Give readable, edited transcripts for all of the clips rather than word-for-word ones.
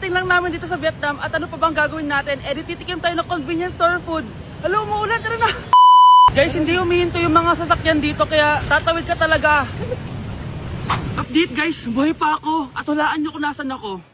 kakarating lang namin dito sa Vietnam at ano pa bang gagawin natin? Titikim tayo ng convenience store food. Hello, umuulan, tara na! Guys, hindi humihinto yung mga sasakyan dito kaya tatawid ka talaga. Update guys, buhay pa ako at hulaan nyo kung nasan ako.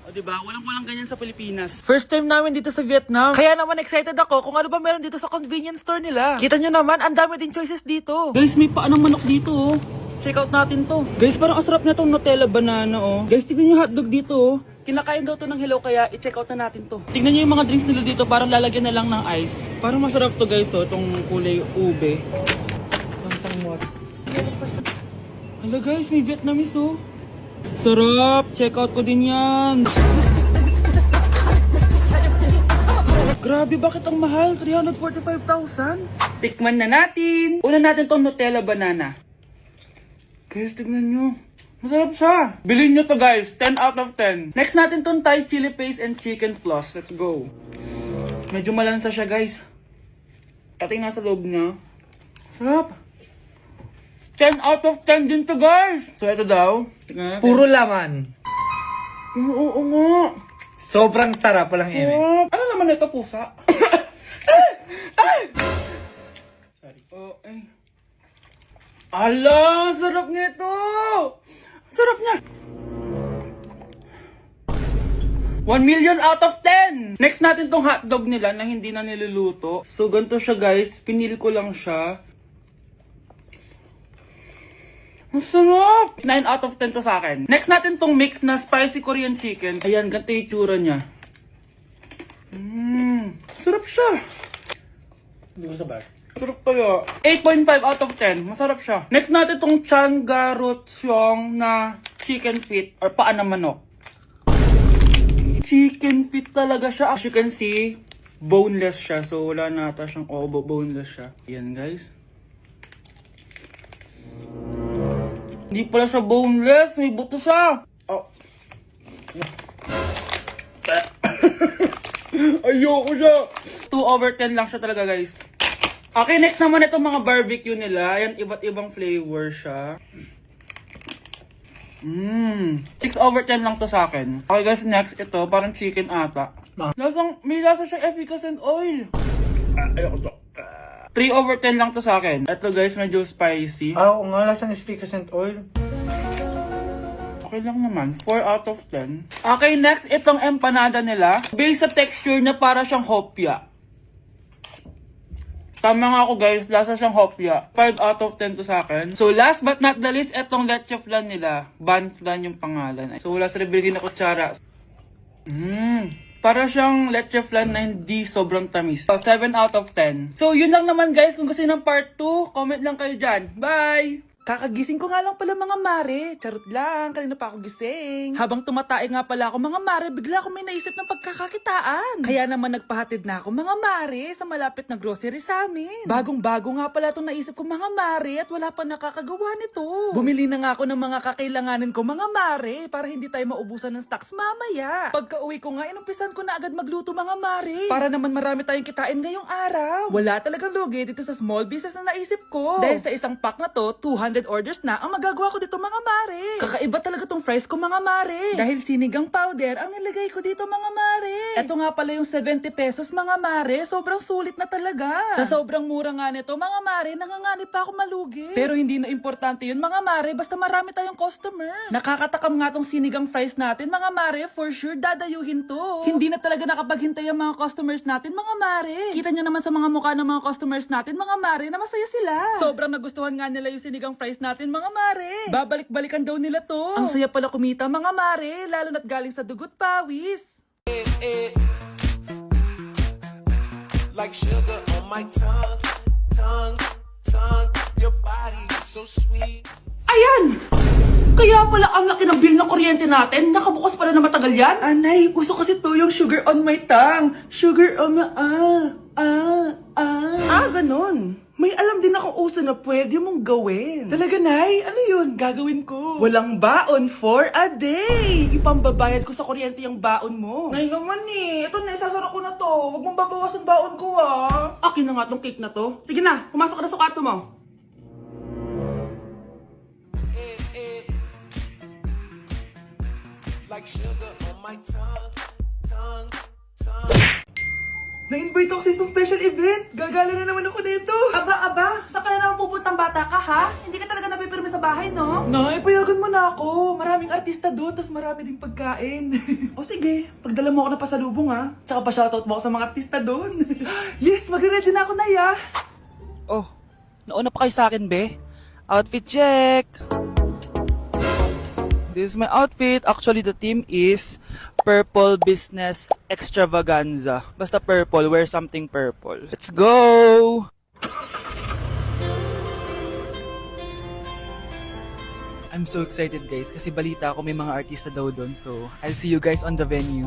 O diba, walang ganyan sa Pilipinas. First time namin dito sa Vietnam. Kaya naman excited ako kung ano ba meron dito sa convenience store nila. Kita nyo naman, ang dami din choices dito. Guys, may paanong manok dito oh. Check out natin to. Guys, parang asarap na tong Nutella banana oh. Guys, tignan nyo yung hotdog dito oh. Kinakain daw to ng hello kaya i-check out na natin to. Tingnan nyo yung mga drinks nila dito, parang lalagyan na lang ng ice. Parang masarap to guys oh, tong kulay ube. Hala guys, may Vietnamese oh. Sarap! Check out ko din yan. Grabe, bakit ang mahal? 345,000? Tikman na natin. Una natin tong Nutella banana. Guys, tignan nyo. Masarap siya. Bilhin nyo to guys. 10 out of 10. Next natin tong Thai chili paste and chicken floss. Let's go. Medyo malansa siya guys. Ating nasa loob niya. Sarap. 10 out of 10 din to guys. So ito daw. Puro laman. Oo nga. Sobrang sarap, walang eme. Ano naman ito, pusa? Sorry. Oh, ay. Ala, sarap nito. Sarap niya. 1 million out of 10! Next natin tong hotdog nila na hindi na niluluto. So, ganito siya guys. Pinil ko lang siya. Ang sarap! 9 out of 10 to sa akin. Next natin tong mix na spicy Korean chicken. Ayan, ganito yung itsura niya. Sarap siya. Hindi ko sabar. Sarap kaya. 8.5 out of 10. Masarap siya. Next natin tong Changarotsyong na chicken feet or paa ng manok. Chicken feet talaga siya. As you can see, boneless siya. So, wala na ata siyang obo. Boneless siya. Yan, guys. Hindi pala siya boneless. May buto siya. Oh. Ayoko siya. 2 over 10 lang siya talaga, guys. Okay, next naman itong mga barbecue nila. Ayan, iba't ibang flavor siya. 6 over 10 lang to sa akin. Okay guys, next ito, parang chicken ata. May lasa siyang efficacent oil. Ayoko to. 3 over 10 lang to sa akin. Ito guys, medyo spicy. Oo nga, lasang efficacent oil. Okay lang naman. 4 out of 10. Okay, next, itong empanada nila. Based sa texture na para siyang hopya. Tama nga ako guys, lasa siyang hopya. 5 out of 10 to sa akin. So last but not the least, itong leche flan nila. Ban flan yung pangalan. So wala sa ribigin na kutsara. Para siyang leche flan na hindi sobrang tamis. So 7 out of 10. So yun lang naman guys. Kung gusto nyo ng part 2, comment lang kayo dyan. Bye! Kakagising ko nga lang pala mga mare. Charot lang, kanina pa ako gising. Habang tumatae nga pala ako mga mare, bigla ako may naisip ng pagkakakitaan. Kaya naman nagpahatid na ako mga mare sa malapit na grocery sa amin. Bagong-bago nga pala itong naisip ko mga mare at wala pa nakakagawa nito. Bumili na nga ako ng mga kakailanganin ko mga mare para hindi tayo maubusan ng stocks mamaya. Pagka uwi ko nga, inumpisan ko na agad magluto mga mare. Para naman marami tayong kitain ngayong araw. Wala talagang lugi dito sa small business na naisip ko. Dahil sa isang pack na to, 200 orders na ang magagawa ko dito mga mare. Kakaiba talaga tong fries ko mga mare. Dahil sinigang powder ang nilagay ko dito mga mare. Ito nga pala yung 70 pesos mga mare. Sobrang sulit na talaga. Sa sobrang mura nga nito mga mare, nanganganib pa ako malugi. Pero hindi na importante yun mga mare, basta marami tayong customer. Nakakatakam nga tong sinigang fries natin mga mare, for sure dadayuhin to. Hindi na talaga nakapaghintay ang mga customers natin mga mare. Kita nyo naman sa mga mukha ng mga customers natin mga mare na masaya sila. Sobrang nagustuhan nga nila yung sinigang fries natin mga mare. Babalik-balikan daw nila to. Ang saya pala kumita mga mare, lalo na't galing sa dugot pawis. Like sugar on my tongue, your body so sweet. Ayan! Kaya pala ang laki ng bill na kuryente natin, nakabukas pala na matagal yan. Anay, uso kasi to yung sugar on my tongue. Sugar on my ganun. May alam din ako uso na pwede mong gawin. Talaga, Nay? Ano yun? Gagawin ko. Walang baon for a day. Ipambabayad ko sa kuryente yung baon mo. Nay naman eh. Ito na, isasara ko na to. Huwag mong babawasan baon ko ah. Akin na nga tong cake na to. Sige na, pumasok ka na sa kwarto mo. Like sugar on my my tongue, tongue, tongue. Na-invite ako sa isang special event! Gagala na naman ako dito! Aba, saan ka na naman pupuntang bata ka, ha? Hindi ka talaga napipirme sa bahay, no? Nay, payagan mo na ako! Maraming artista doon, tas marami ding pagkain. O sige, pagdala mo ako na pasalubong ha. Tsaka pa-shoutout mo ako sa mga artista doon. Yes, magre-ready na ako na ya! Oh, nauna pa kayo sa akin, be? Outfit check! This is my outfit. Actually, the theme is Purple Business Extravaganza. Basta purple, wear something purple. Let's go! I'm so excited, guys, kasi balita ko may mga artista daw doon. So, I'll see you guys on the venue.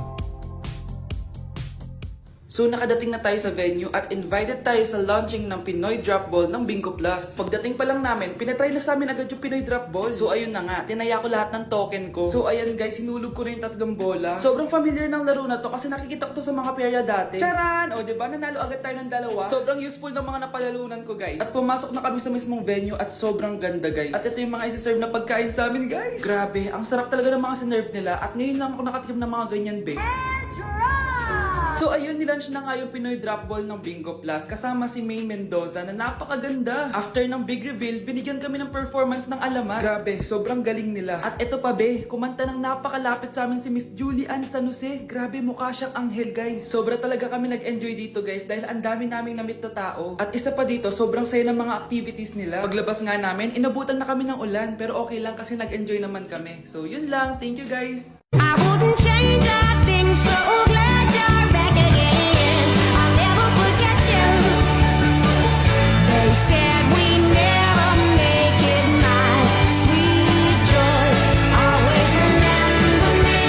So nakadating na tayo sa venue at invited tayo sa launching ng Pinoy Drop Ball ng Bingo Plus. Pagdating pa lang namin, pinatry na sa amin agad yung Pinoy Drop Ball. So ayun na nga, tinaya ko lahat ng token ko. So ayan guys, hinulog ko na yung 3 bola. Sobrang familiar ng laro na to kasi nakikita ko to sa mga perya dati. Charan! O diba, nanalo agad tayo ng 2. Sobrang useful ng mga napalalunan ko guys. At pumasok na kami sa mismong venue at sobrang ganda guys. At ito yung mga isi-serve na pagkain sa amin guys. Grabe, ang sarap talaga ng mga sinerve nila at ngayon lang ako nakatikim ng mga ganyan babe. So ayun, nilaunch na nga yung Pinoy Drop Ball ng Bingo Plus kasama si May Mendoza na napakaganda. After ng big reveal, binigyan kami ng performance ng alamat. Grabe, sobrang galing nila. At eto pa be, kumanta ng napakalapit sa amin si Miss Julie Ann San Jose. Grabe, mukha siyang anghel guys. Sobra talaga kami nag-enjoy dito guys dahil ang dami naming namit na tao. At isa pa dito, sobrang saya ng mga activities nila. Paglabas nga namin, inabutan na kami ng ulan pero okay lang kasi nag-enjoy naman kami. So yun lang, thank you guys. I wouldn't change a thing, so glad you're back again. I'll never forget you. They said we never make it, my sweet joy. Always remember me.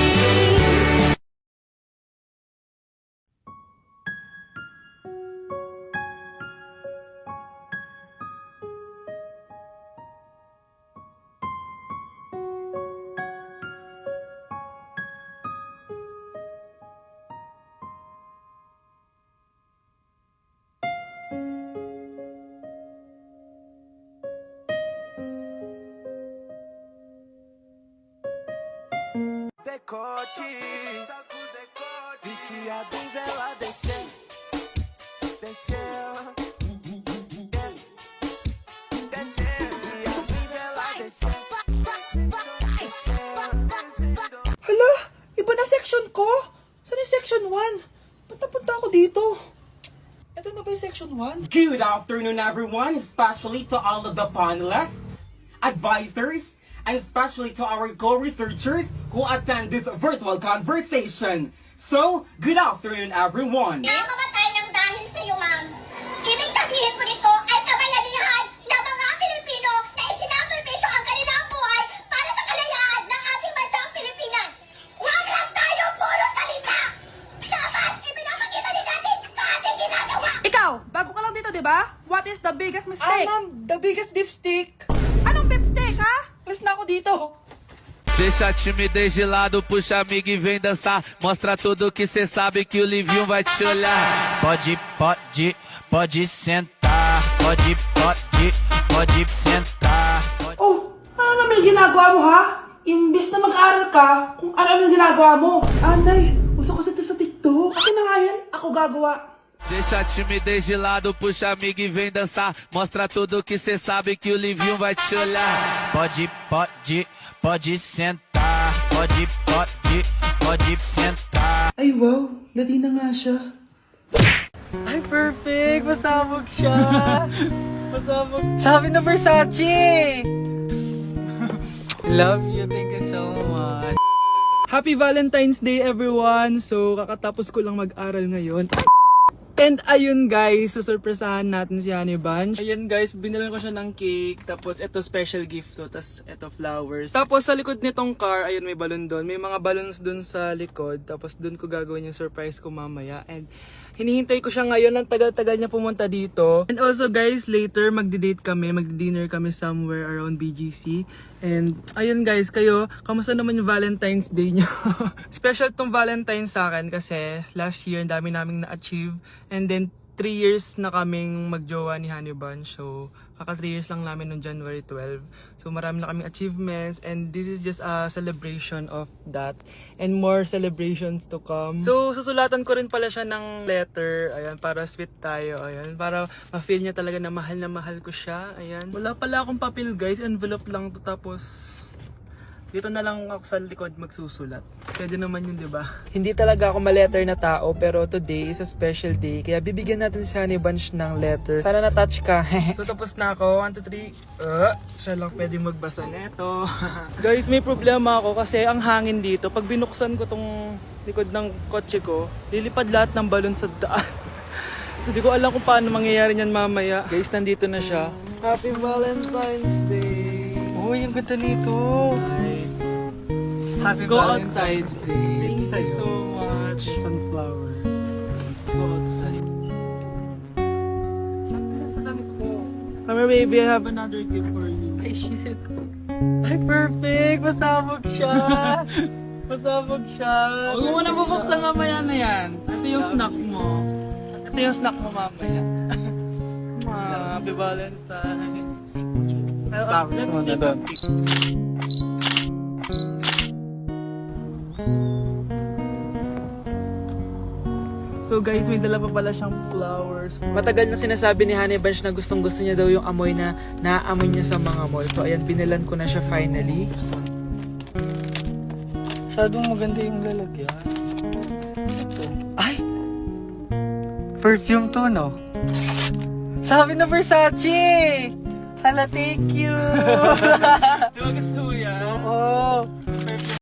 Decote, viciado em vela, desceu, desceu. Desceu, viciado em vela, desceu. Hala, iba na section ko. Saan yung section 1? Punta ako dito. Ito na ba yung section 1? Good afternoon, everyone, especially to all of the panelists, advisors, and especially to our co-researchers who attend this virtual conversation. So, good afternoon, everyone. Namamatay ng dahil sa iyo, ma'am. Ibig sabihin po nito ay kabayanihan ng mga Pilipino na isinakripisyo ang kanilang buhay para sa kalayaan ng ating bansang Pilipinas. Huwag lang tayo puro salita! Dapat ipinapakita din natin sa ating ginagawa! Ikaw, bago ka lang dito, di ba? What is the biggest mistake? Ma'am, the biggest beef stick. Anong beef steak, ha? Alas na ako dito. Deixa a timidez de lado, puxa amigo e vem dançar. Mostra tudo que cê sabe que o Livinho vai te olhar. Pode sentar. Pode sentar. Oh, ano naman yung ginagawa mo, ha? Imbis na mag-aral ka, kung ano yung ginagawa mo. Anay, uso kasi ito sa TikTok. Akin na nga yan, ako gagawa. Deixa a timidez de lado, puxa amigo e vem dançar. Mostra tudo que cê sabe que o Livinho vai te olhar. Pode sentar. Pode sentar. Ay wow, Latina nga siya. Ay, perfect! Masabog siya! Masabog. Sabi na Versace! Love you. Thank you so much. Happy Valentine's Day everyone! So kakatapos ko lang mag-aral ngayon. And ayun guys, susurpresahan natin si Honey Bunch. Ayan guys, binalan ko siya ng cake. Tapos ito special gift to. Tapos ito flowers. Tapos sa likod nitong car, ayun may balon doon. May mga balloons doon sa likod. Tapos doon ko gagawin yung surprise ko mamaya. And hinihintay ko siya ngayon. Ang tagal-tagal niya pumunta dito. And also guys, later magdi-date kami. Magdi-dinner kami somewhere around BGC. And ayun guys, kayo, kamusta naman yung Valentine's Day niyo? Special tong Valentine's sa akin kasi last year ang dami naming na-achieve. And then 3 years na kaming magjowa ni Honey Bunch. So, kaka 3 years lang namin noong January 12. So, marami na kaming achievements and this is just a celebration of that and more celebrations to come. So, susulatan ko rin pala siya ng letter. Ayan, para sweet tayo. Ayan, para ma-feel niya talaga na mahal ko siya. Ayan. Wala pala akong papel guys, envelope lang to, tapos dito na lang ako sa likod magsusulat. Pwede naman yun, di ba? Hindi talaga ako ma-letter na tao, pero today is a special day. Kaya bibigyan natin si Honey Bunch ng letter. Sana na-touch ka. So tapos na ako. 1, 2, 3. Siya lang pwede magbasa neto. Guys, may problema ako kasi ang hangin dito. Pag binuksan ko tong likod ng kotse ko, lilipad lahat ng balon sa daan. So di ko alam kung paano mangyayari niyan mamaya. Guys, nandito na siya. Happy Valentine's Day! Uy, ang ganda nito. Happy Go Valentine's outside. Day. Thank you so much. Sunflower. Let's go outside. Come here, baby. I have another gift for you. Ay, shit. Ay, perfect. Masabog siya. Masabog siya. Huwag mo na bubuksan mamaya na yan. Ito yung snack mo. Ito yung snack mo mamaya. Happy Valentine's. Let's take a pic. So guys, may dala pa pala siyang flowers. Matagal na sinasabi ni Honey Bunch na gustong gusto niya daw yung amoy na naaamoy niya sa mga mall. So ayan, binilan ko na siya finally. Masyadong maganda yung lalagyan. Ito. Ay! Perfume to, no? Sabi na Versace! Hala, thank you! Di ba gusto mo yan? Oo!